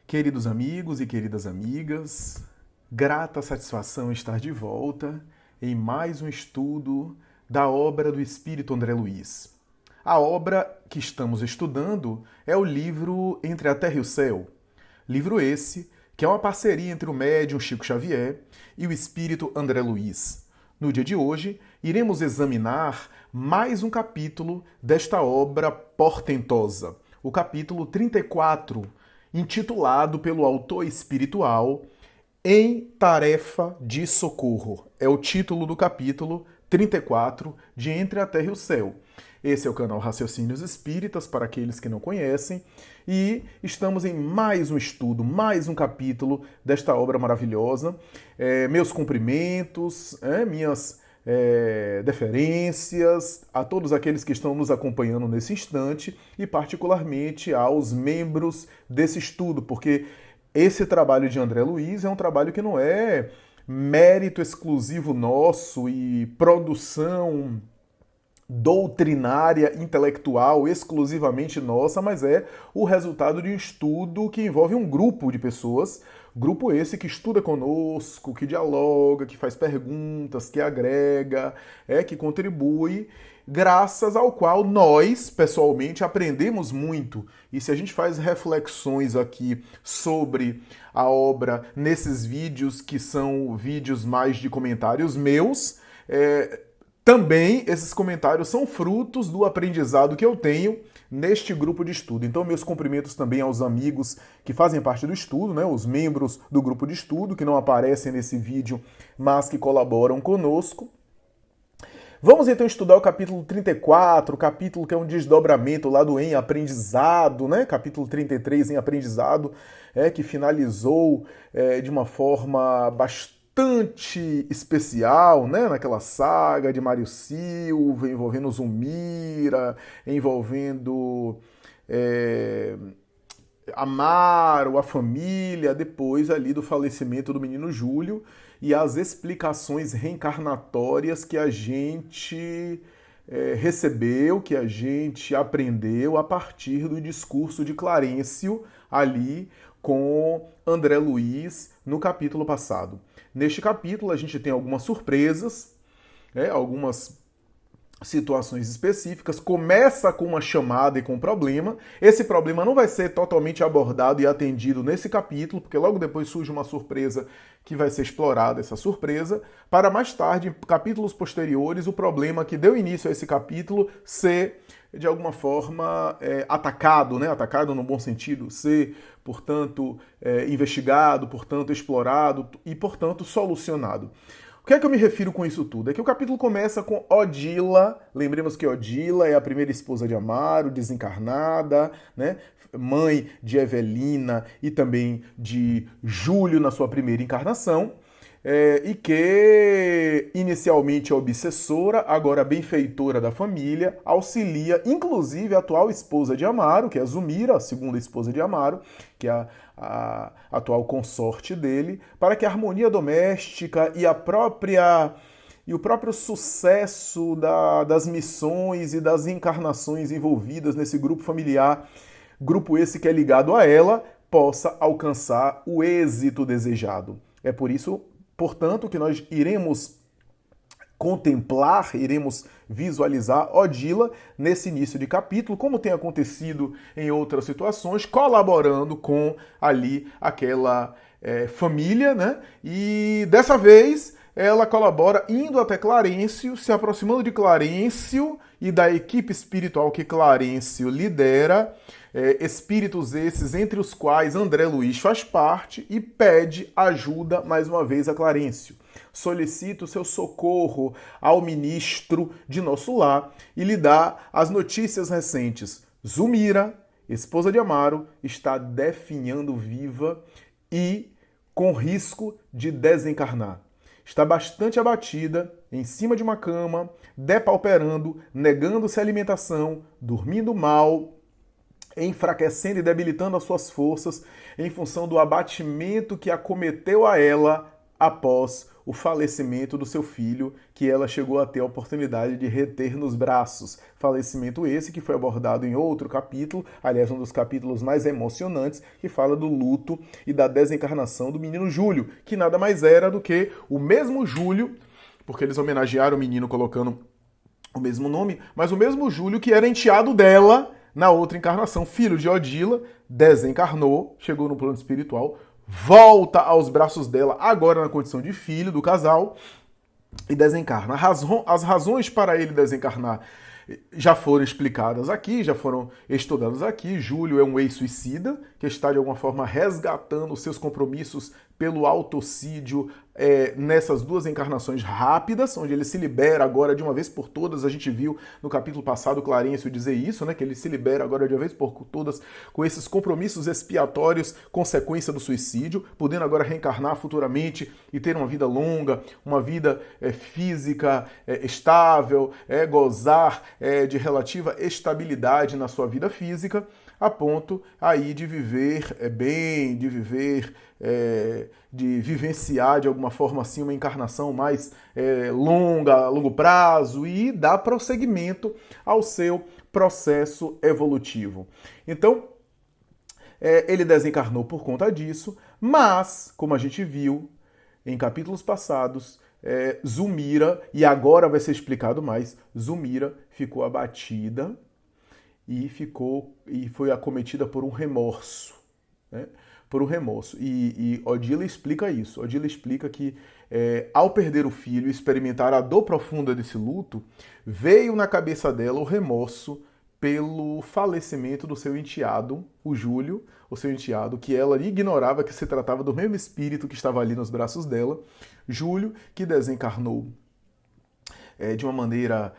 Queridos amigos e queridas amigas, grata satisfação estar de volta em mais um estudo da obra do Espírito André Luiz. A obra que estamos estudando é o livro Entre a Terra e o Céu. Livro esse que é uma parceria entre o médium Chico Xavier e o Espírito André Luiz. No dia de hoje, iremos examinar mais um capítulo desta obra portentosa, o capítulo 34, intitulado pelo autor espiritual Em Tarefa de Socorro. É o título do capítulo 34 de Entre a Terra e o Céu. Esse é o canal Raciocínios Espíritas, para aqueles que não conhecem, e estamos em mais um estudo, mais um capítulo desta obra maravilhosa. Meus cumprimentos, minhas deferências a todos aqueles que estão nos acompanhando nesse instante e particularmente aos membros desse estudo, porque esse trabalho de André Luiz é um trabalho que não é mérito exclusivo nosso e produção doutrinária, intelectual, exclusivamente nossa, mas é o resultado de um estudo que envolve um grupo de pessoas, grupo esse que estuda conosco, que dialoga, que faz perguntas, que agrega, que contribui, graças ao qual nós, pessoalmente, aprendemos muito. E se a gente faz reflexões aqui sobre a obra nesses vídeos, que são vídeos mais de comentários meus, também esses comentários são frutos do aprendizado que eu tenho neste grupo de estudo. Então, meus cumprimentos também aos amigos que fazem parte do estudo, né, os membros do grupo de estudo, que não aparecem nesse vídeo, mas que colaboram conosco. Vamos então estudar o capítulo 34, o capítulo que é um desdobramento lá do Em Aprendizado, né? Capítulo 33 em Aprendizado, que finalizou de uma forma bastante especial, né? Naquela saga de Mário Silva, envolvendo Zumira, envolvendo Amaro, a família, depois ali do falecimento do menino Júlio e as explicações reencarnatórias que a gente recebeu, que a gente aprendeu a partir do discurso de Clarencio ali com André Luiz no capítulo passado. Neste capítulo a gente tem algumas surpresas, algumas situações específicas, começa com uma chamada e com um problema. Esse problema não vai ser totalmente abordado e atendido nesse capítulo, porque logo depois surge uma surpresa que vai ser explorada, essa surpresa, para mais tarde, em capítulos posteriores, o problema que deu início a esse capítulo ser, de alguma forma, atacado, né? Atacado no bom sentido, ser, portanto, investigado, portanto, explorado e, portanto, solucionado. O que é que eu me refiro com isso tudo? É que o capítulo começa com Odila, lembremos que Odila é a primeira esposa de Amaro, desencarnada, né? Mãe de Evelina e também de Júlio na sua primeira encarnação, e que inicialmente é obsessora, agora benfeitora da família, auxilia inclusive a atual esposa de Amaro, que é a Zumira, a segunda esposa de Amaro, que é a atual consorte dele, para que a harmonia doméstica e o próprio sucesso das missões e das encarnações envolvidas nesse grupo familiar, grupo esse que é ligado a ela, possa alcançar o êxito desejado. É por isso, portanto, que nós iremos contemplar, iremos visualizar Odila nesse início de capítulo, como tem acontecido em outras situações, colaborando com ali aquela família, né? E dessa vez ela colabora indo até Clarencio, se aproximando de Clarencio e da equipe espiritual que Clarencio lidera, espíritos esses entre os quais André Luiz faz parte, e pede ajuda mais uma vez a Clarencio. Solicita o seu socorro ao ministro de nosso lar e lhe dá as notícias recentes. Zumira, esposa de Amaro, está definhando viva e com risco de desencarnar. Está bastante abatida, em cima de uma cama, depauperando, negando-se a alimentação, dormindo mal, enfraquecendo e debilitando as suas forças em função do abatimento que acometeu a ela após o falecimento do seu filho, que ela chegou a ter a oportunidade de reter nos braços. Falecimento esse que foi abordado em outro capítulo, aliás, um dos capítulos mais emocionantes, que fala do luto e da desencarnação do menino Júlio, que nada mais era do que o mesmo Júlio, porque eles homenagearam o menino colocando o mesmo nome, mas o mesmo Júlio que era enteado dela na outra encarnação, filho de Odila, desencarnou, chegou no plano espiritual, volta aos braços dela, agora na condição de filho do casal, e desencarna. As razões para ele desencarnar já foram explicadas aqui, já foram estudadas aqui. Júlio é um ex-suicida que está de alguma forma resgatando os seus compromissos pelo autocídio nessas duas encarnações rápidas, onde ele se libera agora de uma vez por todas. A gente viu no capítulo passado Clarencio dizer isso, né, que ele se libera agora de uma vez por todas com esses compromissos expiatórios, consequência do suicídio, podendo agora reencarnar futuramente e ter uma vida longa, uma vida física estável, de relativa estabilidade na sua vida física, a ponto aí de viver bem, de vivenciar de alguma forma assim uma encarnação mais longa, a longo prazo, e dar prosseguimento ao seu processo evolutivo. Então, ele desencarnou por conta disso, mas, como a gente viu em capítulos passados, Zulmira, e agora vai ser explicado mais, Zulmira ficou abatida e foi acometida por um remorso, né? Por um remorso. E Odila explica isso. Odila explica que ao perder o filho e experimentar a dor profunda desse luto, veio na cabeça dela o remorso pelo falecimento do seu enteado, o Júlio, o seu enteado, que ela ignorava que se tratava do mesmo espírito que estava ali nos braços dela. Júlio, que desencarnou de uma maneira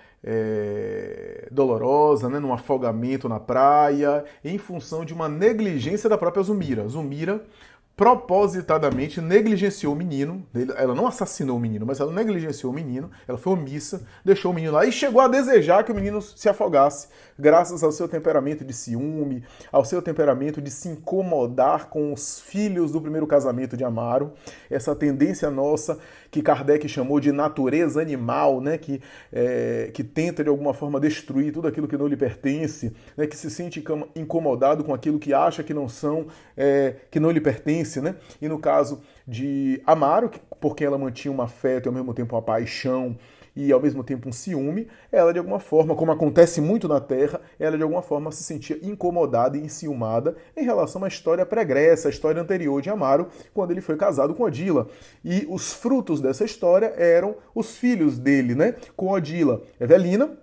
dolorosa, né, num afogamento na praia, em função de uma negligência da própria Zulmira. Zulmira propositadamente negligenciou o menino, ela não assassinou o menino, mas ela negligenciou o menino, ela foi omissa, deixou o menino lá e chegou a desejar que o menino se afogasse, graças ao seu temperamento de ciúme, ao seu temperamento de se incomodar com os filhos do primeiro casamento de Amaro, essa tendência nossa que Kardec chamou de natureza animal, né, que tenta de alguma forma destruir tudo aquilo que não lhe pertence, né, que se sente incomodado com aquilo que acha que que não lhe pertence. Né? E no caso de Amaro, por quem ela mantinha um afeto e ao mesmo tempo uma paixão e ao mesmo tempo um ciúme, ela de alguma forma, como acontece muito na Terra, ela de alguma forma se sentia incomodada e enciumada em relação à história pregressa, a história anterior de Amaro, quando ele foi casado com Odila. E os frutos dessa história eram os filhos dele, né? Com Odila, Evelina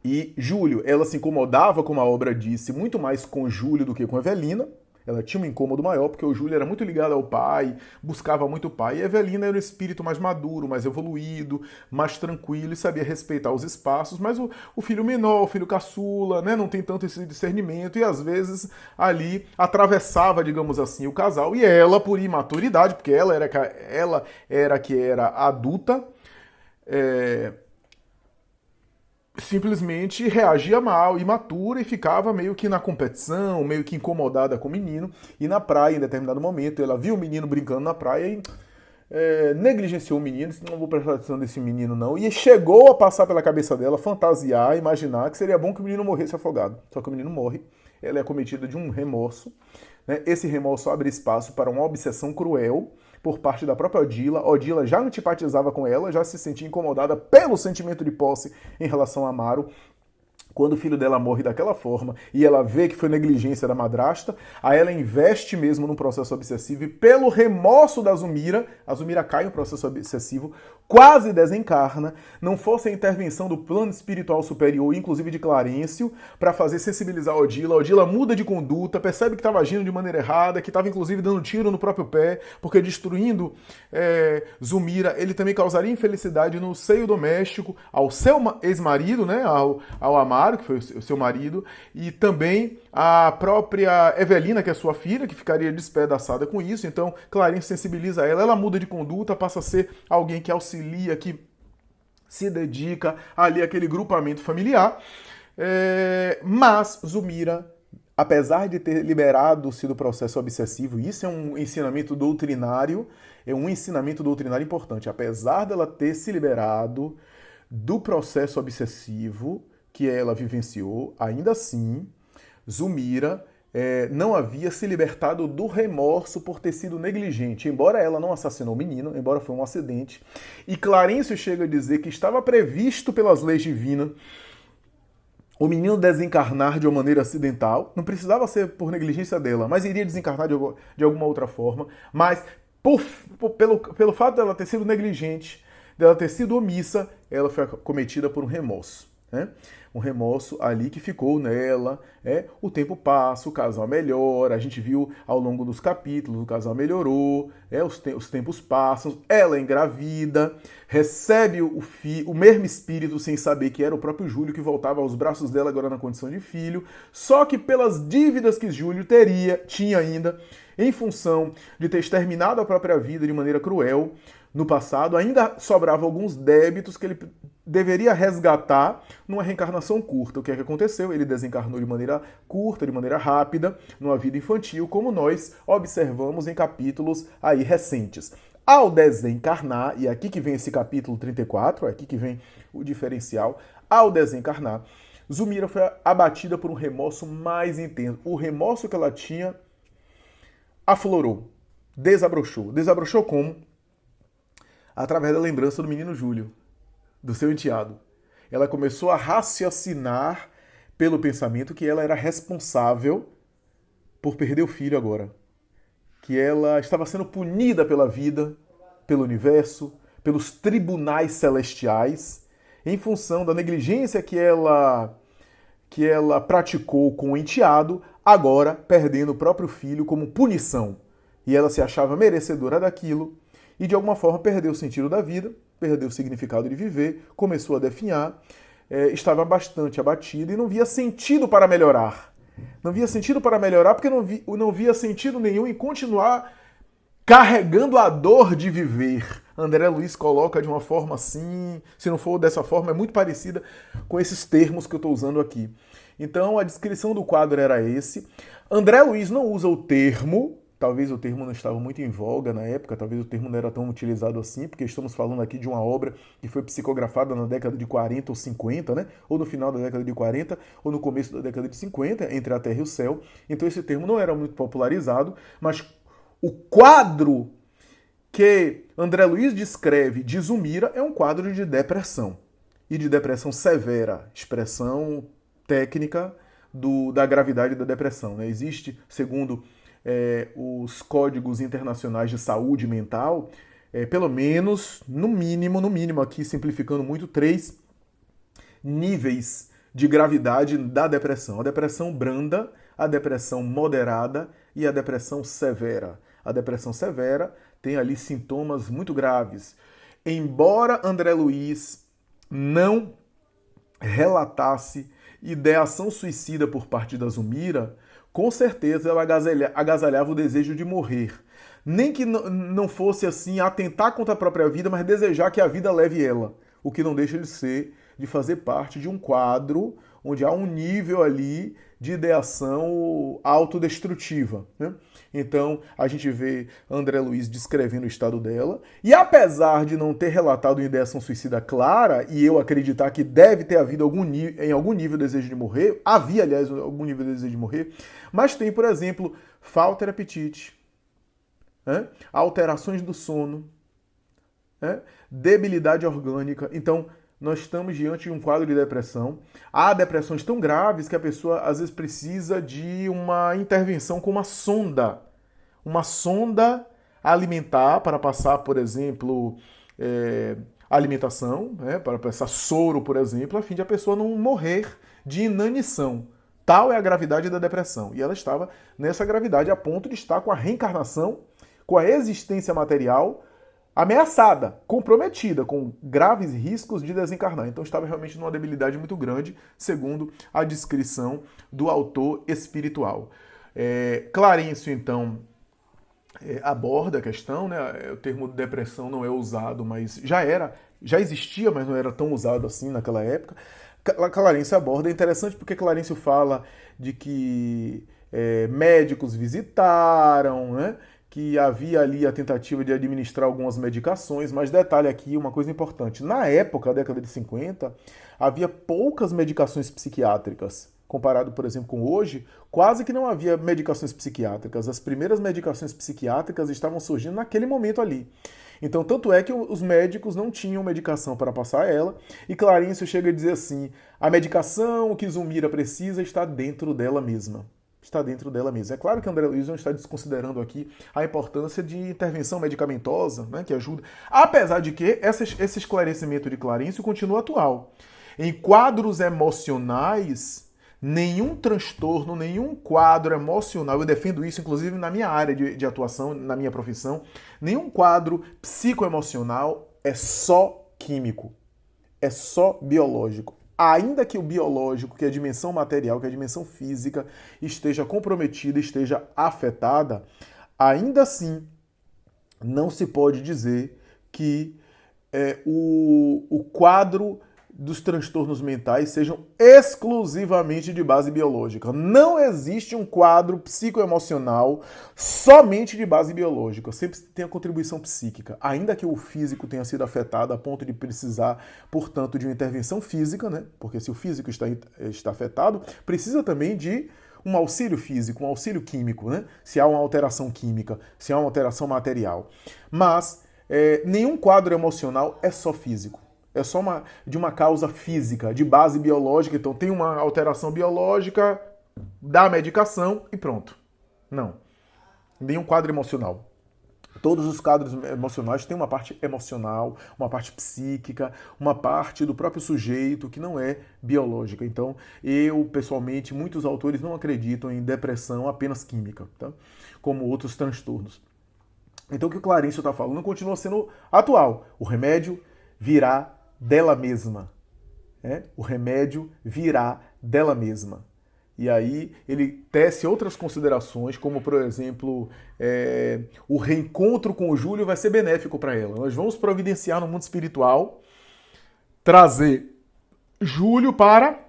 e Júlio. Ela se incomodava, como a obra disse, muito mais com Júlio do que com Evelina. Ela tinha um incômodo maior, porque o Júlio era muito ligado ao pai, buscava muito o pai. E a Evelina era um espírito mais maduro, mais evoluído, mais tranquilo e sabia respeitar os espaços. Mas o filho menor, o filho caçula, né, não tem tanto esse discernimento e às vezes ali atravessava, digamos assim, o casal. E ela, por imaturidade, porque ela era que era adulta, simplesmente reagia mal, imatura, e ficava meio que na competição, meio que incomodada com o menino. E na praia, em determinado momento, ela viu o menino brincando na praia e negligenciou o menino, disse, não vou prestar atenção nesse menino não. E chegou a passar pela cabeça dela, fantasiar, imaginar que seria bom que o menino morresse afogado. Só que o menino morre, ela é acometida de um remorso. Né? Esse remorso abre espaço para uma obsessão cruel por parte da própria Odila. Odila já antipatizava com ela, já se sentia incomodada pelo sentimento de posse em relação a Amaro. Quando o filho dela morre daquela forma e ela vê que foi negligência da madrasta, aí ela investe mesmo num processo obsessivo e pelo remorso da Zulmira, a Zulmira cai em um processo obsessivo, quase desencarna, não fosse a intervenção do plano espiritual superior, inclusive de Clarencio, para fazer sensibilizar a Odila. A Odila muda de conduta, percebe que estava agindo de maneira errada, que estava inclusive dando tiro no próprio pé, porque destruindo Zulmira, ele também causaria infelicidade no seio doméstico ao seu ex-marido, né, ao Amaro, que foi o seu marido, e também a própria Evelina, que é sua filha, que ficaria despedaçada com isso. Então, Clarencio sensibiliza ela, ela muda de conduta, passa a ser alguém que auxilia, que se dedica ali àquele grupamento familiar. Mas Zulmira apesar de ter liberado-se do processo obsessivo, isso é um ensinamento doutrinário, importante. Apesar dela ter se liberado do processo obsessivo que ela vivenciou, ainda assim, Zulmira não havia se libertado do remorso por ter sido negligente, embora ela não assassinou o menino, embora foi um acidente. E Clarencio chega a dizer que estava previsto pelas leis divinas o menino desencarnar de uma maneira acidental, não precisava ser por negligência dela, mas iria desencarnar de alguma outra forma, mas pelo fato dela ter sido negligente, dela ter sido omissa, ela foi acometida por um remorso. Né? Um remorso ali que ficou nela, o tempo passa, o casal melhora, a gente viu ao longo dos capítulos, o casal melhorou, os tempos passam, ela engravida, recebe o mesmo espírito sem saber que era o próprio Júlio que voltava aos braços dela agora na condição de filho, só que pelas dívidas que Júlio tinha ainda, em função de ter exterminado a própria vida de maneira cruel no passado, ainda sobravam alguns débitos que ele deveria resgatar numa reencarnação curta. O que é que aconteceu? Ele desencarnou de maneira curta, de maneira rápida, numa vida infantil, como nós observamos em capítulos aí recentes. Ao desencarnar, e é aqui que vem esse capítulo 34, é aqui que vem o diferencial, ao desencarnar, Zulmira foi abatida por um remorso mais intenso. O remorso que ela tinha aflorou, desabrochou. Desabrochou como? Através da lembrança do menino Júlio, do seu enteado. Ela começou a raciocinar pelo pensamento que ela era responsável por perder o filho agora. Que ela estava sendo punida pela vida, pelo universo, pelos tribunais celestiais, em função da negligência que ela praticou com o enteado, agora perdendo o próprio filho como punição. E ela se achava merecedora daquilo e de alguma forma perdeu o sentido da vida, perdeu o significado de viver, começou a definhar, estava bastante abatida e não via sentido para melhorar. Não via sentido para melhorar porque não via sentido nenhum em continuar carregando a dor de viver. André Luiz coloca de uma forma assim, se não for dessa forma, é muito parecida com esses termos que eu estou usando aqui. Então a descrição do quadro era esse. André Luiz não usa o termo, talvez o termo não estava muito em voga na época, talvez o termo não era tão utilizado assim, porque estamos falando aqui de uma obra que foi psicografada na década de 40 ou 50, né? Ou no final da década de 40, ou no começo da década de 50, entre a Terra e o Céu. Então esse termo não era muito popularizado, mas o quadro que André Luiz descreve de Zulmira é um quadro de depressão. E de depressão severa, expressão técnica da gravidade da depressão. Né? Existe, segundo os códigos internacionais de saúde mental, pelo menos, no mínimo aqui simplificando muito, 3 níveis de gravidade da depressão. A depressão branda, a depressão moderada e a depressão severa. A depressão severa tem ali sintomas muito graves. Embora André Luiz não relatasse ideação suicida por parte da Zulmira, com certeza ela agasalhava o desejo de morrer. Nem que não fosse assim atentar contra a própria vida, mas desejar que a vida leve ela. O que não deixa de fazer parte de um quadro onde há um nível ali de ideação autodestrutiva. Né? Então, a gente vê André Luiz descrevendo o estado dela, e apesar de não ter relatado uma ideação suicida clara, e eu acreditar que deve ter havido em algum nível desejo de morrer, havia, aliás, algum nível de desejo de morrer, mas tem, por exemplo, falta de apetite, né? Alterações do sono, né? Debilidade orgânica. Então, nós estamos diante de um quadro de depressão. Há depressões tão graves que a pessoa às vezes precisa de uma intervenção com uma sonda alimentar para passar, por exemplo, alimentação, né, para passar soro, por exemplo, a fim de a pessoa não morrer de inanição. Tal é a gravidade da depressão. E ela estava nessa gravidade a ponto de estar com a reencarnação, com a existência material ameaçada, comprometida, com graves riscos de desencarnar. Então estava realmente numa debilidade muito grande, segundo a descrição do autor espiritual. Clarencio, então, aborda a questão, né? O termo depressão não é usado, mas já existia, mas não era tão usado assim naquela época. Clarencio aborda, é interessante porque Clarencio fala de que médicos visitaram, né? Que havia ali a tentativa de administrar algumas medicações, mas detalhe aqui, uma coisa importante. Na época, década de 50, havia poucas medicações psiquiátricas. Comparado, por exemplo, com hoje, quase que não havia medicações psiquiátricas. As primeiras medicações psiquiátricas estavam surgindo naquele momento ali. Então, tanto é que os médicos não tinham medicação para passar ela, e Clarencio chega a dizer assim, a medicação que Zulmira precisa está dentro dela mesma. Está dentro dela mesma. É claro que André Luiz não está desconsiderando aqui a importância de intervenção medicamentosa, né, que ajuda, apesar de que esse esclarecimento de Clarencio continua atual. Em quadros emocionais, nenhum transtorno, nenhum quadro emocional, eu defendo isso inclusive na minha área de atuação, na minha profissão, nenhum quadro psicoemocional é só químico, é só biológico. Ainda que o biológico, que é a dimensão material, que é a dimensão física, esteja comprometida, esteja afetada, ainda assim não se pode dizer que o quadro dos transtornos mentais sejam exclusivamente de base biológica. Não existe um quadro psicoemocional somente de base biológica. Sempre tem a contribuição psíquica. Ainda que o físico tenha sido afetado a ponto de precisar, portanto, de uma intervenção física, né? Porque se o físico está afetado, precisa também de um auxílio físico, um auxílio químico, né? Se há uma alteração química, se há uma alteração material. Mas nenhum quadro emocional é só físico. É só de uma causa física, de base biológica. Então tem uma alteração biológica, dá a medicação e pronto. Não. Nenhum quadro emocional. Todos os quadros emocionais têm uma parte emocional, uma parte psíquica, uma parte do próprio sujeito que não é biológica. Então, eu, pessoalmente, muitos autores não acreditam em depressão apenas química, tá? Como outros transtornos. Então, o que o Clarencio está falando continua sendo atual. O remédio virá dela mesma. O remédio virá dela mesma. E aí ele tece outras considerações, como, por exemplo, o reencontro com o Júlio vai ser benéfico para ela. Nós vamos providenciar no mundo espiritual, trazer Júlio para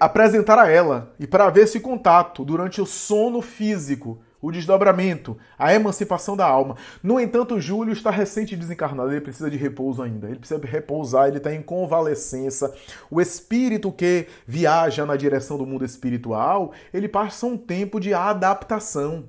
apresentar a ela e para haver esse contato durante o sono físico, o desdobramento, a emancipação da alma. No entanto, Júlio está recente desencarnado, ele precisa de repouso ainda. Ele precisa repousar, ele está em convalescença. O espírito que viaja na direção do mundo espiritual, ele passa um tempo de adaptação.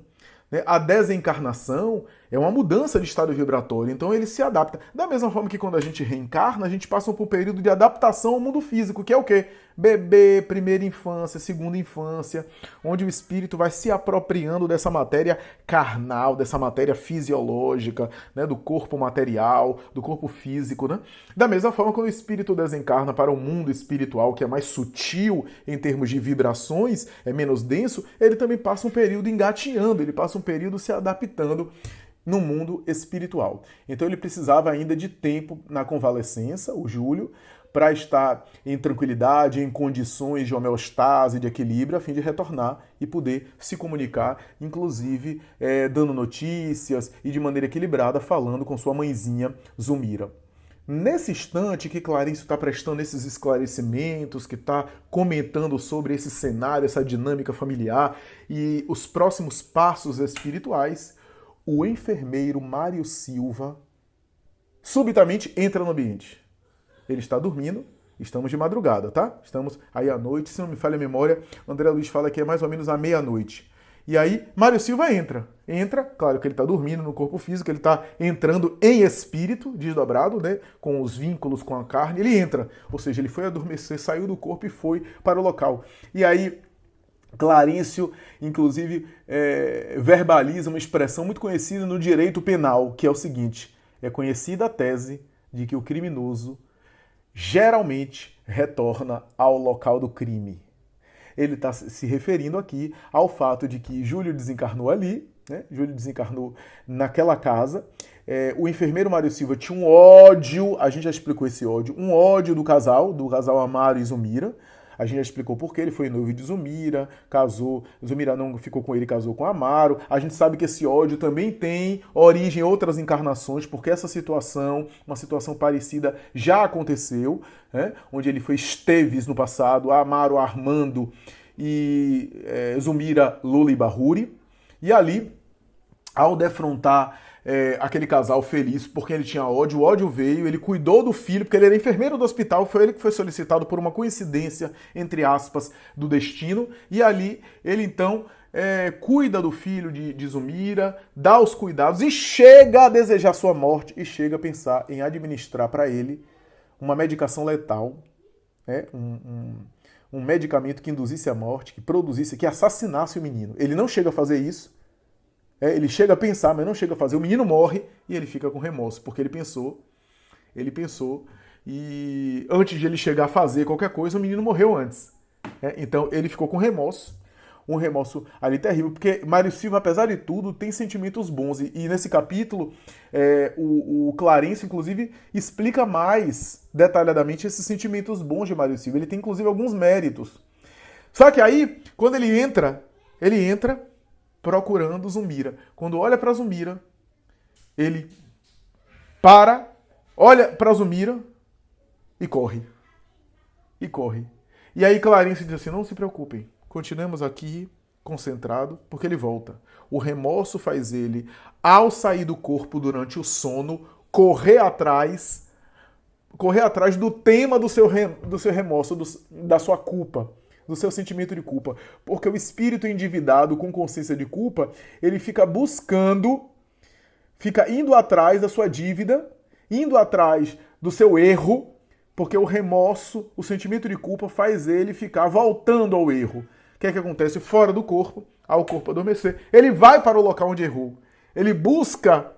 A desencarnação é uma mudança de estado vibratório, então ele se adapta. Da mesma forma que quando a gente reencarna, a gente passa por um período de adaptação ao mundo físico, que é o quê? Bebê, primeira infância, segunda infância, onde o espírito vai se apropriando dessa matéria carnal, dessa matéria fisiológica, né, do corpo material, do corpo físico, né? Da mesma forma, quando o espírito desencarna para o mundo espiritual, que é mais sutil em termos de vibrações, é menos denso, ele também passa um período engatinhando, ele passa um período se adaptando no mundo espiritual. Então ele precisava ainda de tempo na convalescença, o Júlio, para estar em tranquilidade, em condições de homeostase, de equilíbrio, a fim de retornar e poder se comunicar, inclusive dando notícias e de maneira equilibrada, falando com sua mãezinha Zulmira. Nesse instante que Clarencio está prestando esses esclarecimentos, que está comentando sobre esse cenário, essa dinâmica familiar e os próximos passos espirituais, o enfermeiro Mário Silva subitamente entra no ambiente. Ele está dormindo, estamos de madrugada, tá? Estamos aí à noite, se não me falha a memória, o André Luiz fala que é mais ou menos à meia-noite. E aí, Mário Silva entra. Entra, claro que ele está dormindo no corpo físico, ele está entrando em espírito, desdobrado, né? Com os vínculos com a carne, ele entra. Ou seja, ele foi adormecer, saiu do corpo e foi para o local. E aí, Clarencio, inclusive, verbaliza uma expressão muito conhecida no direito penal, que é o seguinte: é conhecida a tese de que o criminoso geralmente retorna ao local do crime. Ele está se referindo aqui ao fato de que Júlio desencarnou ali, né? Júlio desencarnou naquela casa. O enfermeiro Mário Silva tinha um ódio, a gente já explicou esse ódio, um ódio do casal Amaro e Zulmira. A gente já explicou por que ele foi noivo de Zulmira, casou, Zulmira não ficou com ele, casou com Amaro. A gente sabe que esse ódio também tem origem em outras encarnações, porque essa situação, uma situação parecida, já aconteceu, né? Onde ele foi Esteves no passado, Amaro Armando e Zulmira Lula e Bahuri. E ali, ao defrontar aquele casal feliz, porque ele tinha ódio, o ódio veio, ele cuidou do filho, porque ele era enfermeiro do hospital, foi ele que foi solicitado por uma coincidência, entre aspas, do destino, e ali ele então cuida do filho de Zulmira, dá os cuidados e chega a desejar sua morte e chega a pensar em administrar para ele uma medicação letal, um medicamento que induzisse a morte, que produzisse, que assassinasse o menino. Ele não chega a fazer isso, ele chega a pensar, mas não chega a fazer. O menino morre e ele fica com remorso, porque ele pensou, e antes de ele chegar a fazer qualquer coisa, o menino morreu antes. Então ele ficou com remorso, um remorso ali terrível, porque Mário Silva, apesar de tudo, tem sentimentos bons. E nesse capítulo, o Clarencio, inclusive, explica mais detalhadamente esses sentimentos bons de Mário Silva. Ele tem, inclusive, alguns méritos. Só que aí, quando ele entra procurando Zulmira. Quando olha para Zulmira, ele olha para Zulmira e corre. E aí Clarencio diz assim, não se preocupem, continuemos aqui concentrado, porque ele volta. O remorso faz ele, ao sair do corpo durante o sono, correr atrás do tema do seu remorso, da sua culpa, do seu sentimento de culpa. Porque o espírito endividado com consciência de culpa, ele fica indo atrás da sua dívida, indo atrás do seu erro, porque o remorso, o sentimento de culpa faz ele ficar voltando ao erro. O que é que acontece? Fora do corpo, ao corpo adormecer, ele vai para o local onde errou. Ele busca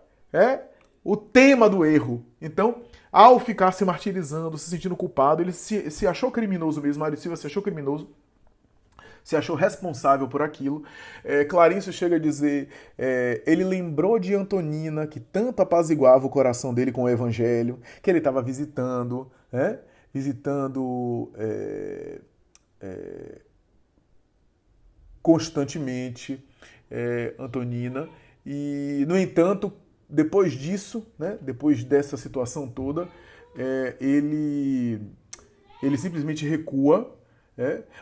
o tema do erro. Então, ao ficar se martirizando, se sentindo culpado, ele se achou criminoso mesmo, Mário Silva se achou criminoso, se achou responsável por aquilo. Clarencio chega a dizer, ele lembrou de Antonina, que tanto apaziguava o coração dele com o evangelho, que ele estava visitando constantemente Antonina. E, no entanto, depois disso, depois dessa situação toda, ele simplesmente recua.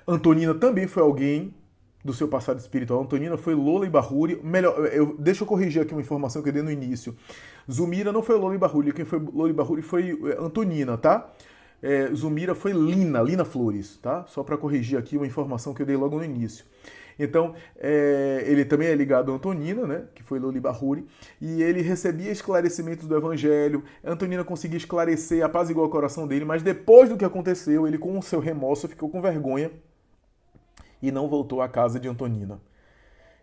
Antonina também foi alguém do seu passado espiritual. Antonina foi Lola e Bahuri. Deixa eu corrigir aqui uma informação que eu dei no início. Zulmira não foi Lola e Bahuri. Quem foi Lola e Bahuri foi Antonina, tá? Zulmira foi Lina Flores, tá? Só para corrigir aqui uma informação que eu dei logo no início. Então, ele também é ligado a Antonina, que foi Lola e Bahuri, e ele recebia esclarecimentos do Evangelho. Antonina conseguia esclarecer, apaziguar o coração dele, mas depois do que aconteceu, ele, com o seu remorso, ficou com vergonha e não voltou à casa de Antonina.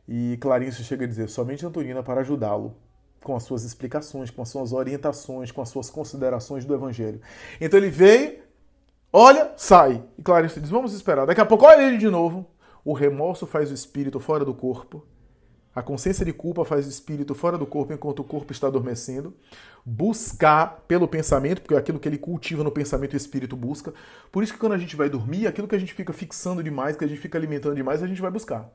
E Clarencio chega a dizer, somente Antonina para ajudá-lo, com as suas explicações, com as suas orientações, com as suas considerações do Evangelho. Então ele veio, olha, sai. E Clarencio diz, vamos esperar. Daqui a pouco, olha ele de novo. O remorso faz o espírito fora do corpo. A consciência de culpa faz o espírito fora do corpo enquanto o corpo está adormecendo. Buscar pelo pensamento, porque é aquilo que ele cultiva no pensamento o espírito busca. Por isso que quando a gente vai dormir, aquilo que a gente fica fixando demais, que a gente fica alimentando demais, a gente vai buscar.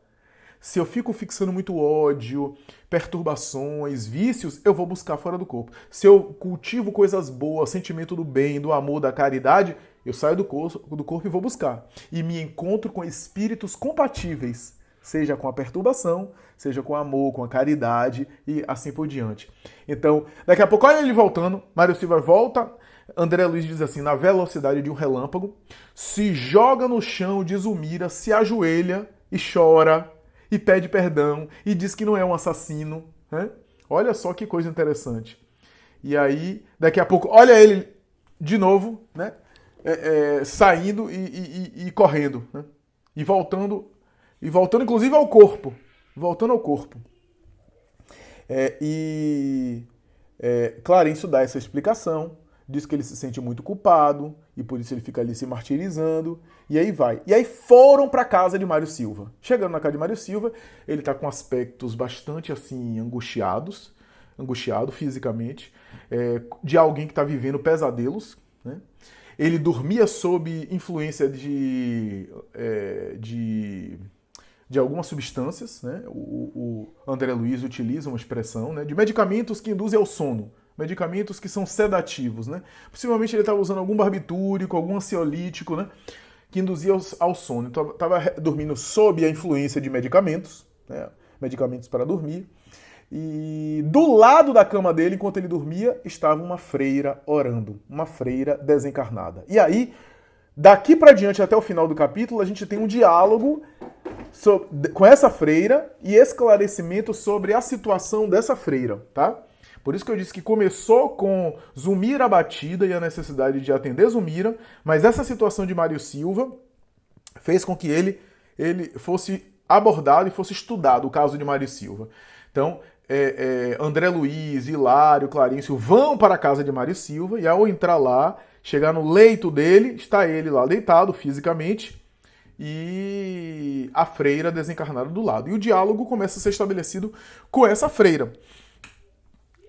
Se eu fico fixando muito ódio, perturbações, vícios, eu vou buscar fora do corpo. Se eu cultivo coisas boas, sentimento do bem, do amor, da caridade, eu saio do corpo e vou buscar. E me encontro com espíritos compatíveis, seja com a perturbação, seja com o amor, com a caridade e assim por diante. Então, daqui a pouco, olha ele voltando, Mário Silva volta, André Luiz diz assim, na velocidade de um relâmpago, se joga no chão de Zulmira, se ajoelha e chora, e pede perdão, e diz que não é um assassino. Olha só que coisa interessante. E aí, daqui a pouco, olha ele de novo, saindo e correndo, e voltando inclusive ao corpo. Voltando ao corpo. Clarencio dá essa explicação, diz que ele se sente muito culpado, e por isso ele fica ali se martirizando, e aí vai. E aí foram para a casa de Mário Silva. Chegando na casa de Mário Silva, ele está com aspectos bastante assim angustiado fisicamente, de alguém que está vivendo pesadelos, Ele dormia sob influência de algumas substâncias, né? O André Luiz utiliza uma expressão, né, de medicamentos que induzem ao sono, medicamentos que são sedativos, né? Possivelmente ele estava usando algum barbitúrico, algum ansiolítico, né, que induzia ao sono. Então estava dormindo sob a influência de medicamentos, né, medicamentos para dormir. E do lado da cama dele, enquanto ele dormia, estava uma freira orando, uma freira desencarnada. E aí, daqui para diante até o final do capítulo, a gente tem um diálogo com essa freira e esclarecimento sobre a situação dessa freira, tá? Por isso que eu disse que começou com Zumira abatida e a necessidade de atender Zumira, mas essa situação de Mário Silva fez com que ele fosse abordado e fosse estudado o caso de Mário Silva. Então, André Luiz, Hilário, Clarencio vão para a casa de Mário Silva e ao entrar lá, chegar no leito dele, está ele lá deitado fisicamente e a freira desencarnada do lado. E o diálogo começa a ser estabelecido com essa freira.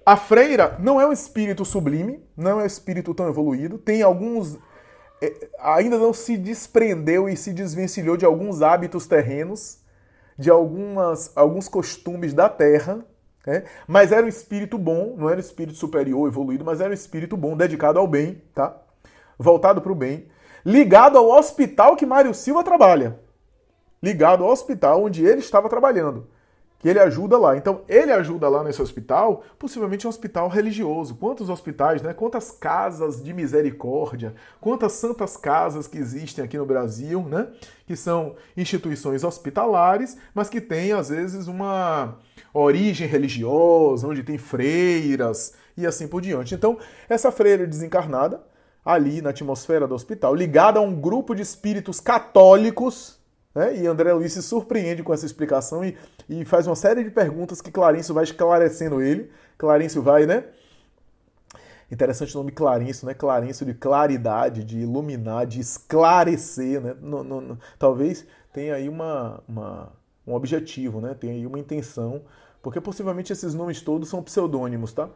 A freira não é um espírito sublime, não é um espírito tão evoluído, tem alguns... ainda não se desprendeu e se desvencilhou de alguns hábitos terrenos, de alguns costumes da terra, né? Mas era um espírito bom, não era um espírito superior, evoluído, mas era um espírito bom, dedicado ao bem, tá? Voltado para o bem, ligado ao hospital que Mário Silva trabalha, ligado ao hospital onde ele estava trabalhando, que ele ajuda lá. Então, ele ajuda lá nesse hospital, possivelmente um hospital religioso. Quantos hospitais, né? Quantas casas de misericórdia, quantas santas casas que existem aqui no Brasil, né? Que são instituições hospitalares, mas que têm, às vezes, uma origem religiosa, onde tem freiras e assim por diante. Então, essa freira desencarnada, ali na atmosfera do hospital, ligada a um grupo de espíritos católicos, né? E André Luiz se surpreende com essa explicação e faz uma série de perguntas que Clarencio vai esclarecendo ele. Clarencio vai, né? Interessante o nome Clarencio, né? Clarencio de claridade, de iluminar, de esclarecer, né? Talvez tenha aí um objetivo, né? Tem aí uma intenção, porque possivelmente esses nomes todos são pseudônimos, tá?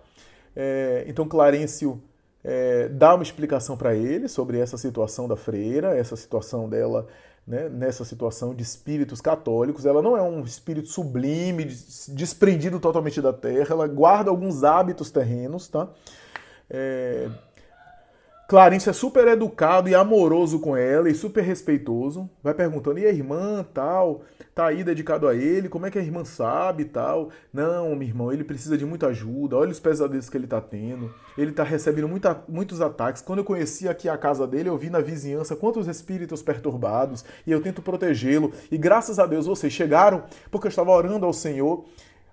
Então Clarencio dá uma explicação para ele sobre essa situação da freira, essa situação dela, né, nessa situação de espíritos católicos. Ela não é um espírito sublime, desprendido totalmente da terra, ela guarda alguns hábitos terrenos, tá? Clarencio é super educado e amoroso com ela e super respeitoso. Vai perguntando, e a irmã, tal, tá aí dedicado a ele, como é que a irmã sabe, tal? Não, meu irmão, ele precisa de muita ajuda, olha os pesadelos que ele tá tendo. Ele tá recebendo muitos ataques. Quando eu conheci aqui a casa dele, eu vi na vizinhança quantos espíritos perturbados e eu tento protegê-lo. E graças a Deus vocês chegaram porque eu estava orando ao Senhor,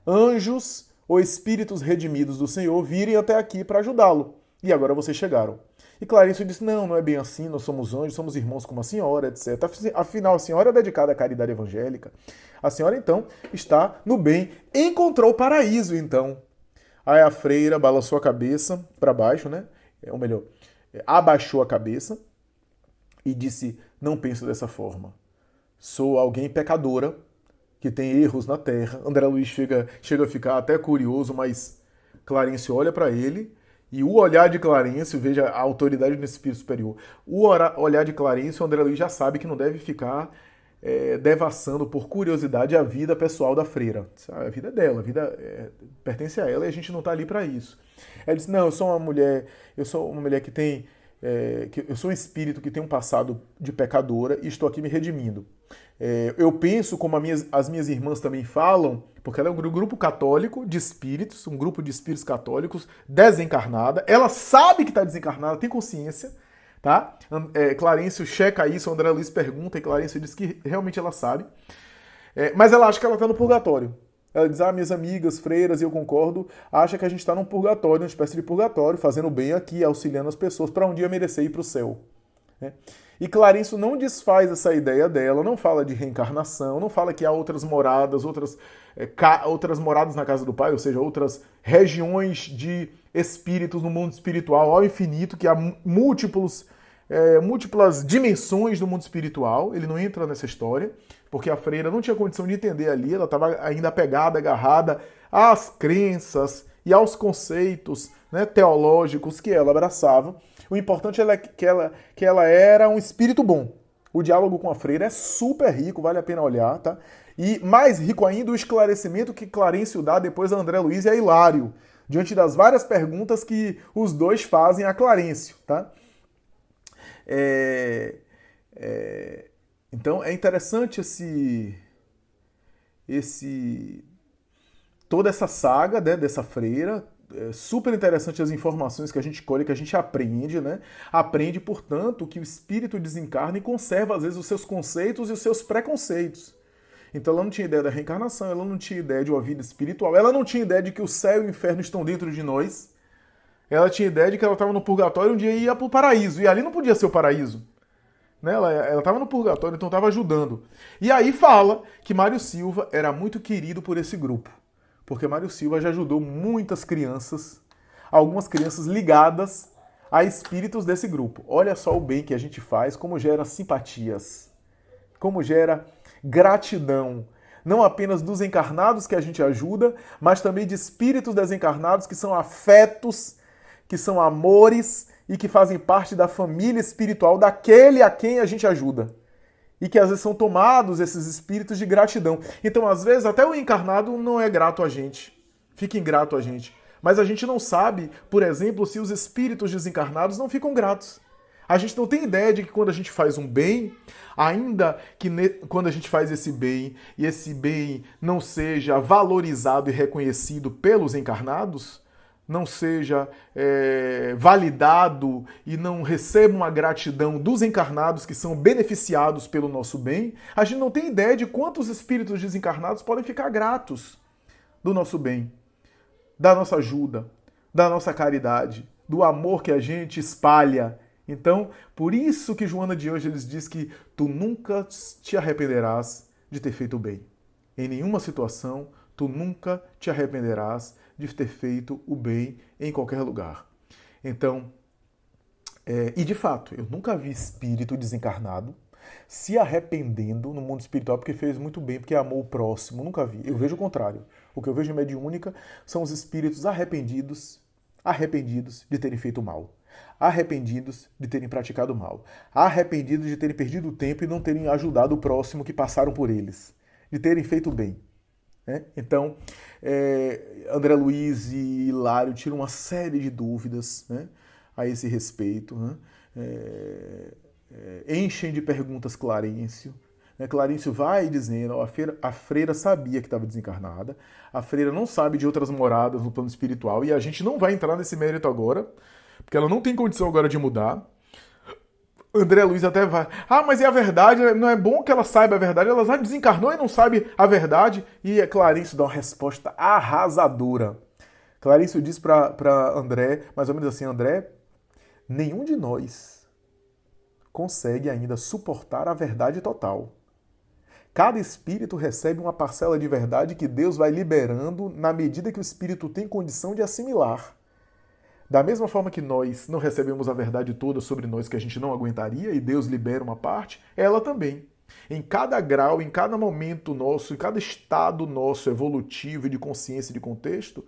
anjos ou espíritos redimidos do Senhor virem até aqui para ajudá-lo. E agora vocês chegaram. E Clarencio disse, não é bem assim, nós somos anjos, somos irmãos como a senhora, etc. Afinal, a senhora é dedicada à caridade evangélica. A senhora, então, está no bem. Encontrou o paraíso, então. Aí a freira balançou a cabeça para baixo, né? Ou melhor, abaixou a cabeça e disse, não penso dessa forma. Sou alguém pecadora, que tem erros na terra. André Luiz chega a ficar até curioso, mas Clarencio olha para ele. E o olhar de Clarencio, veja a autoridade do espírito superior, o olhar de Clarencio, o André Luiz já sabe que não deve ficar devassando por curiosidade a vida pessoal da freira. A vida é dela, a vida pertence a ela e a gente não está ali para isso. Ela disse, não, eu sou uma mulher que tem... eu sou um espírito que tem um passado de pecadora e estou aqui me redimindo. Eu penso, como as minhas irmãs também falam, porque ela é um grupo católico de espíritos, um grupo de espíritos católicos desencarnada. Ela sabe que está desencarnada, tem consciência, tá? Clarencio checa isso, André Luiz pergunta e Clarencio diz que realmente ela sabe. Mas ela acha que ela está no purgatório. Ela diz, minhas amigas, freiras, e eu concordo, acha que a gente está num purgatório, uma espécie de purgatório, fazendo bem aqui, auxiliando as pessoas para um dia merecer ir para o céu. E Clarencio não desfaz essa ideia dela, não fala de reencarnação, não fala que há outras moradas, outras moradas na casa do Pai, ou seja, outras regiões de espíritos no mundo espiritual ao infinito, que há múltiplas dimensões do mundo espiritual. Ele não entra nessa história, porque a freira não tinha condição de entender ali, ela estava ainda apegada, agarrada às crenças e aos conceitos, né, teológicos que ela abraçava. O importante é que ela era um espírito bom. O diálogo com a freira é super rico, vale a pena olhar, tá? E mais rico ainda o esclarecimento que Clarencio dá depois a André Luiz e a Hilário, diante das várias perguntas que os dois fazem a Clarencio, tá? Então é interessante toda essa saga, né, dessa freira. É super interessante as informações que a gente colhe, que a gente aprende, né? Aprende, portanto, que o espírito desencarna e conserva, às vezes, os seus conceitos e os seus preconceitos. Então ela não tinha ideia da reencarnação, ela não tinha ideia de uma vida espiritual, ela não tinha ideia de que o céu e o inferno estão dentro de nós. Ela tinha ideia de que ela estava no purgatório e um dia ia para o paraíso. E ali não podia ser o paraíso. Né? Ela estava no purgatório, então estava ajudando. E aí fala que Mário Silva era muito querido por esse grupo. Porque Mário Silva já ajudou muitas crianças, algumas crianças ligadas a espíritos desse grupo. Olha só o bem que a gente faz, como gera simpatias, como gera gratidão, não apenas dos encarnados que a gente ajuda, mas também de espíritos desencarnados que são afetos, que são amores e que fazem parte da família espiritual daquele a quem a gente ajuda. E que às vezes são tomados esses espíritos de gratidão. Então, às vezes, até o encarnado não é grato a gente. Fica ingrato a gente. Mas a gente não sabe, por exemplo, se os espíritos desencarnados não ficam gratos. A gente não tem ideia de que quando a gente faz um bem, ainda que quando a gente faz esse bem e esse bem não seja valorizado e reconhecido pelos encarnados, não seja validado e não receba uma gratidão dos encarnados que são beneficiados pelo nosso bem, a gente não tem ideia de quantos espíritos desencarnados podem ficar gratos do nosso bem, da nossa ajuda, da nossa caridade, do amor que a gente espalha. Então, por isso que Joana de Ângeles diz que tu nunca te arrependerás de ter feito o bem. Em nenhuma situação, tu nunca te arrependerás de ter feito o bem em qualquer lugar. Então, e de fato, eu nunca vi espírito desencarnado se arrependendo no mundo espiritual porque fez muito bem, porque amou o próximo. Nunca vi. Eu vejo o contrário. O que eu vejo em mediúnica são os espíritos arrependidos de terem feito mal. Arrependidos de terem praticado mal. Arrependidos de terem perdido o tempo e não terem ajudado o próximo que passaram por eles. De terem feito bem. Então, André Luiz e Hilário tiram uma série de dúvidas, né, a esse respeito, né, enchem de perguntas Clarencio. Clarencio vai dizendo, a freira sabia que estava desencarnada, a freira não sabe de outras moradas no plano espiritual, e a gente não vai entrar nesse mérito agora, porque ela não tem condição agora de mudar. André Luiz até vai. Mas é a verdade, não é bom que ela saiba a verdade, ela já desencarnou e não sabe a verdade. E Clarencio dá uma resposta arrasadora. Clarencio diz para André, mais ou menos assim, André, nenhum de nós consegue ainda suportar a verdade total. Cada espírito recebe uma parcela de verdade que Deus vai liberando na medida que o espírito tem condição de assimilar. Da mesma forma que nós não recebemos a verdade toda sobre nós que a gente não aguentaria e Deus libera uma parte, ela também. Em cada grau, em cada momento nosso, em cada estado nosso evolutivo e de consciência e de contexto,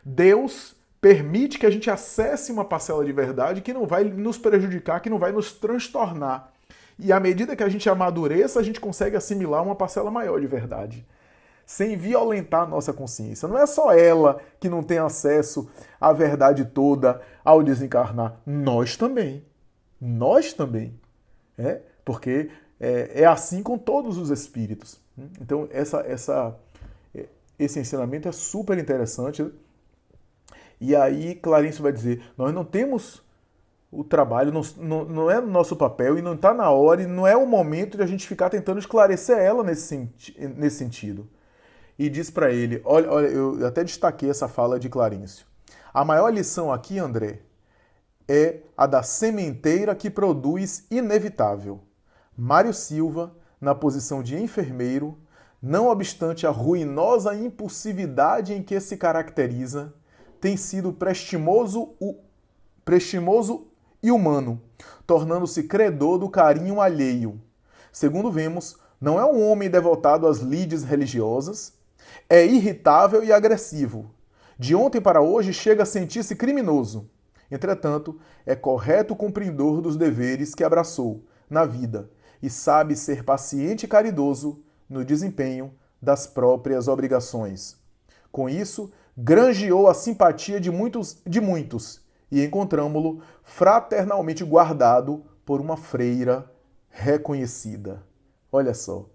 Deus permite que a gente acesse uma parcela de verdade que não vai nos prejudicar, que não vai nos transtornar. E à medida que a gente amadureça, a gente consegue assimilar uma parcela maior de verdade, sem violentar a nossa consciência. Não é só ela que não tem acesso à verdade toda ao desencarnar. Nós também. Nós também. Porque é assim com todos os espíritos. Então, esse ensinamento é super interessante. E aí, Clarencio vai dizer, nós não temos o trabalho, não é nosso papel e não está na hora e não é o momento de a gente ficar tentando esclarecer ela nesse sentido. E diz para ele, olha, eu até destaquei essa fala de Clarencio. A maior lição aqui, André, é a da sementeira que produz inevitável. Mário Silva, na posição de enfermeiro, não obstante a ruinosa impulsividade em que se caracteriza, tem sido prestimoso e humano, tornando-se credor do carinho alheio. Segundo vemos, não é um homem devotado às lides religiosas, é irritável e agressivo. De ontem para hoje chega a sentir-se criminoso. Entretanto, é correto cumpridor dos deveres que abraçou na vida e sabe ser paciente e caridoso no desempenho das próprias obrigações. Com isso, granjeou a simpatia de muitos e encontramo-lo fraternalmente guardado por uma freira reconhecida. Olha só,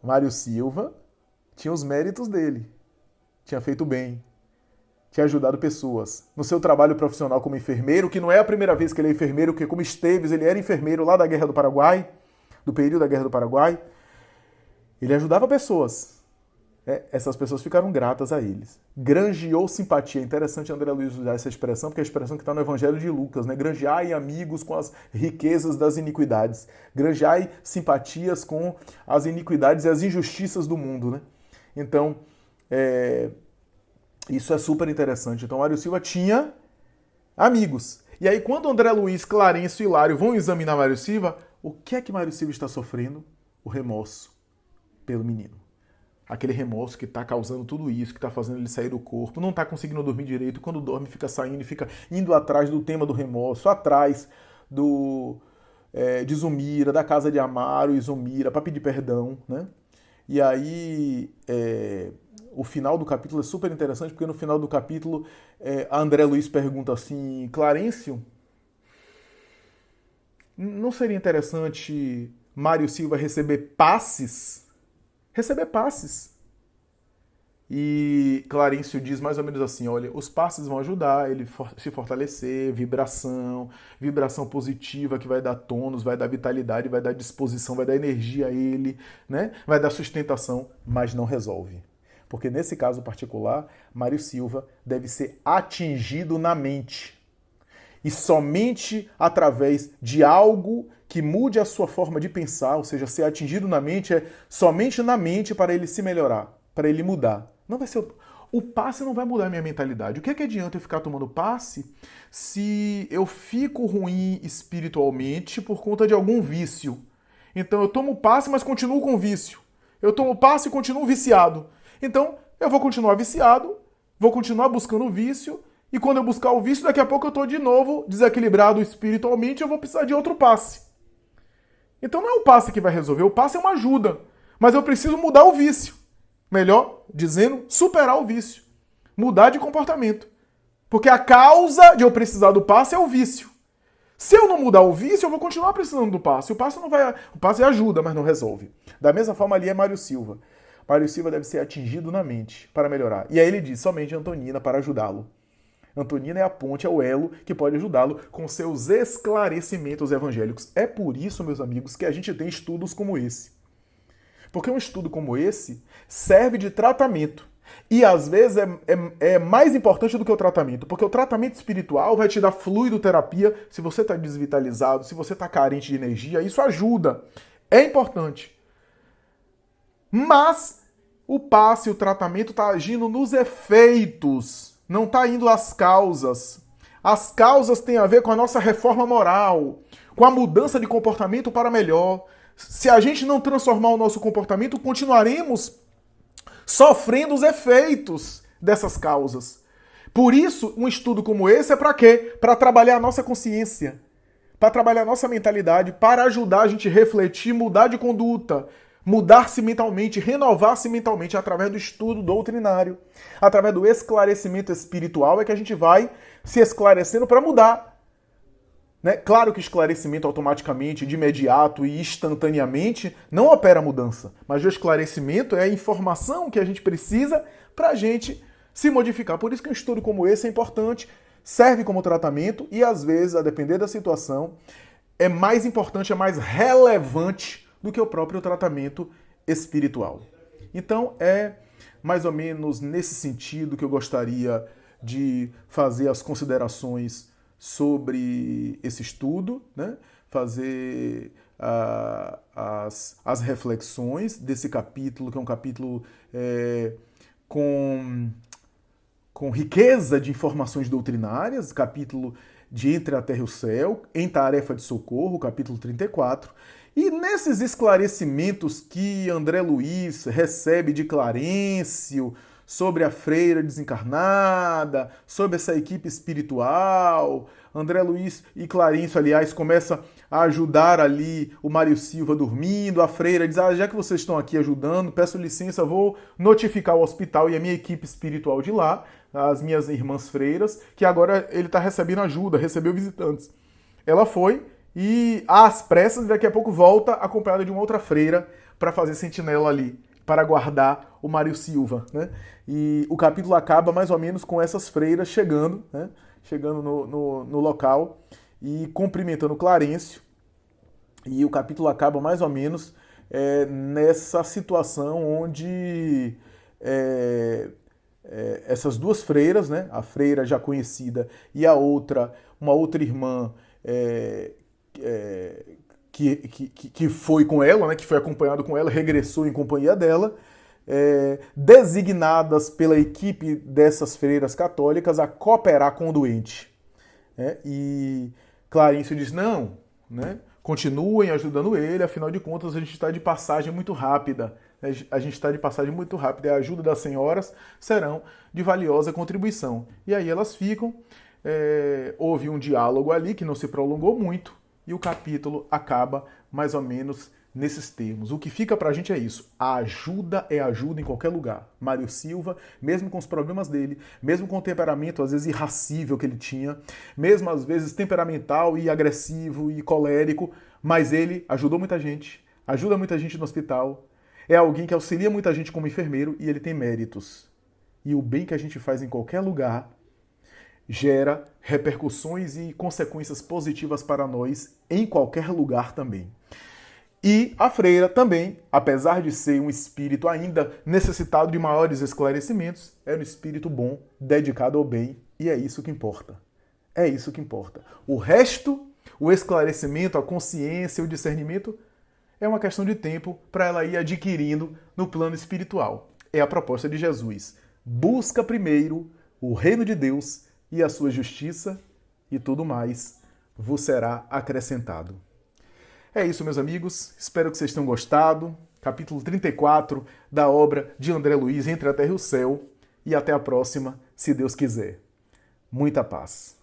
Mário Silva tinha os méritos dele, tinha feito bem, tinha ajudado pessoas. No seu trabalho profissional como enfermeiro, que não é a primeira vez que ele é enfermeiro, porque como Esteves, ele era enfermeiro lá da Guerra do Paraguai, do período da Guerra do Paraguai, ele ajudava pessoas. Essas pessoas ficaram gratas a eles. Granjeou simpatia. É interessante André Luiz usar essa expressão, porque é a expressão que está no Evangelho de Lucas, né? Granjeai amigos com as riquezas das iniquidades. Granjeai simpatias com as iniquidades e as injustiças do mundo, né? Então, isso é super interessante. Então, Mário Silva tinha amigos. E aí, quando André Luiz, Clarencio e Hilário vão examinar Mário Silva, o que é que Mário Silva está sofrendo? O remorso pelo menino. Aquele remorso que está causando tudo isso, que está fazendo ele sair do corpo, não está conseguindo dormir direito, quando dorme fica saindo e fica indo atrás do tema do remorso, atrás de Zumira, da casa de Amaro e Zumira, para pedir perdão, né? E aí, o final do capítulo é super interessante, porque no final do capítulo, André Luiz pergunta assim, Clarencio, não seria interessante Mário Silva receber passes? Receber passes. E Clarencio diz mais ou menos assim, olha, os passes vão ajudar ele se fortalecer, vibração positiva que vai dar tônus, vai dar vitalidade, vai dar disposição, vai dar energia a ele, né? Vai dar sustentação, mas não resolve. Porque nesse caso particular, Mário Silva deve ser atingido na mente. E somente através de algo que mude a sua forma de pensar, ou seja, ser atingido na mente, é somente na mente para ele se melhorar, para ele mudar. Não vai ser o passe não vai mudar a minha mentalidade. O que é que adianta eu ficar tomando passe se eu fico ruim espiritualmente por conta de algum vício? Então eu tomo passe, mas continuo com vício. Eu tomo passe e continuo viciado. Então eu vou continuar viciado, vou continuar buscando vício, e quando eu buscar o vício, daqui a pouco eu estou de novo desequilibrado espiritualmente, eu vou precisar de outro passe. Então não é o passe que vai resolver, o passe é uma ajuda. Mas eu preciso mudar o vício. Melhor dizendo, superar o vício. Mudar de comportamento. Porque a causa de eu precisar do passe é o vício. Se eu não mudar o vício, eu vou continuar precisando do passe. O passe ajuda, mas não resolve. Da mesma forma ali é Mário Silva. Mário Silva deve ser atingido na mente para melhorar. E aí ele diz, somente Antonina para ajudá-lo. Antonina é a ponte, é o elo que pode ajudá-lo com seus esclarecimentos evangélicos. É por isso, meus amigos, que a gente tem estudos como esse. Porque um estudo como esse serve de tratamento. E às vezes é mais importante do que o tratamento. Porque o tratamento espiritual vai te dar fluidoterapia. Se você está desvitalizado, se você está carente de energia, isso ajuda. É importante. Mas o passe, o tratamento está agindo nos efeitos. Não está indo às causas. As causas têm a ver com a nossa reforma moral, com a mudança de comportamento para melhor. Se a gente não transformar o nosso comportamento, continuaremos sofrendo os efeitos dessas causas. Por isso, um estudo como esse é para quê? Para trabalhar a nossa consciência, para trabalhar a nossa mentalidade, para ajudar a gente a refletir, mudar de conduta, mudar-se mentalmente, renovar-se mentalmente através do estudo doutrinário, através do esclarecimento espiritual é que a gente vai se esclarecendo para mudar. Né? Claro que esclarecimento automaticamente, de imediato e instantaneamente não opera a mudança, mas o esclarecimento é a informação que a gente precisa para a gente se modificar. Por isso que um estudo como esse é importante, serve como tratamento e às vezes, a depender da situação, é mais importante, é mais relevante do que o próprio tratamento espiritual. Então é mais ou menos nesse sentido que eu gostaria de fazer as considerações sobre esse estudo, né? Fazer as reflexões desse capítulo, que é um capítulo com riqueza de informações doutrinárias, capítulo de Entre a Terra e o Céu, em Tarefa de Socorro, capítulo 34. E nesses esclarecimentos que André Luiz recebe de Clarencio sobre a freira desencarnada, sobre essa equipe espiritual. André Luiz e Clarencio, aliás, começa a ajudar ali o Mário Silva dormindo. A freira diz, já que vocês estão aqui ajudando, peço licença, vou notificar o hospital e a minha equipe espiritual de lá, as minhas irmãs freiras, que agora ele está recebendo ajuda, recebeu visitantes. Ela foi e, às pressas, daqui a pouco volta acompanhada de uma outra freira para fazer sentinela ali, para guardar o Mário Silva, né? E o capítulo acaba mais ou menos com essas freiras chegando, né? Chegando no local e cumprimentando Clarencio. E o capítulo acaba mais ou menos nessa situação onde essas duas freiras, né? A freira já conhecida e a outra, uma outra irmã que foi com ela, né? Que foi acompanhado com ela, regressou em companhia dela, designadas pela equipe dessas freiras católicas a cooperar com o doente. E Clarencio diz, não, né? Continuem ajudando ele, afinal de contas a gente está de passagem muito rápida. A gente está de passagem muito rápida e a ajuda das senhoras serão de valiosa contribuição. E aí elas ficam, houve um diálogo ali que não se prolongou muito e o capítulo acaba mais ou menos nesses termos. O que fica pra gente é isso. A ajuda é ajuda em qualquer lugar. Mário Silva, mesmo com os problemas dele, mesmo com o temperamento às vezes irracível que ele tinha, mesmo às vezes temperamental e agressivo e colérico, mas ele ajudou muita gente, ajuda muita gente no hospital, é alguém que auxilia muita gente como enfermeiro e ele tem méritos. E o bem que a gente faz em qualquer lugar gera repercussões e consequências positivas para nós em qualquer lugar também. E a freira também, apesar de ser um espírito ainda necessitado de maiores esclarecimentos, era um espírito bom, dedicado ao bem, e é isso que importa. É isso que importa. O resto, o esclarecimento, a consciência, o discernimento, é uma questão de tempo para ela ir adquirindo no plano espiritual. É a proposta de Jesus. Busca primeiro o reino de Deus e a sua justiça, e tudo mais vos será acrescentado. É isso, meus amigos. Espero que vocês tenham gostado. Capítulo 34 da obra de André Luiz, Entre a Terra e o Céu. E até a próxima, se Deus quiser. Muita paz.